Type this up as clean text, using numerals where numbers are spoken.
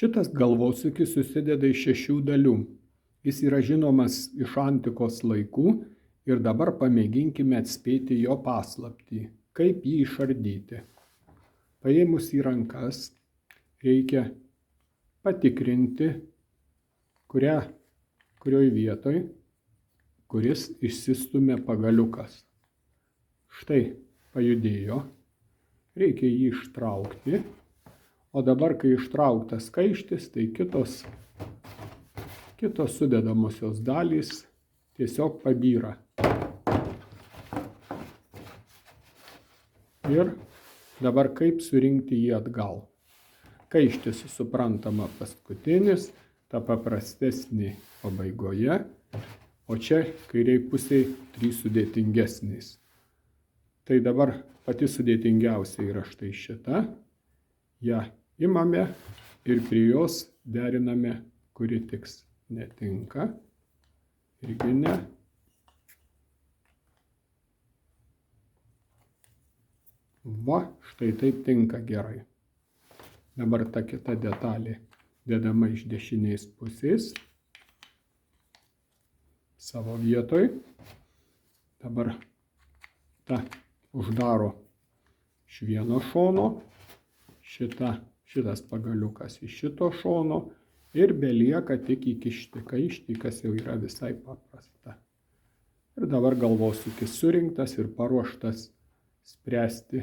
Šitas galvosūkis susideda iš 6 dalių. Jis yra žinomas iš antikos laikų ir dabar pamėginkime atspėti jo paslaptį, kaip jį išardyti. Paėmus į rankas reikia patikrinti, kurioj vietoj, kuris išsistumia pagaliukas. Štai pajudėjo, reikia jį ištraukti, o dabar, kai ištrauktas kaištis, tai kitos sudedamosios dalys tiesiog pabyra. Ir dabar kaip surinkti jį atgal. Kaištis suprantama paskutinis, ta paprastesnė pabaigoje, o čia kairiai pusiai 3 sudėtingesnės. Tai dabar pati sudėtingiausia yra štai šita. Ja imame ir prie jos deriname, kuri tiks. Netinka, irgi ne. Va, štai taip tinka gerai. Dabar ta kita detalė dedama iš dešinės pusės savo vietoj. Dabar ta uždaro iš vieno šono, šitas pagaliukas iš šito šono ir belieka tik įkišti kaištį, kas jau yra visai paprasta. Ir dabar galvosūkis surinktas ir paruoštas spręsti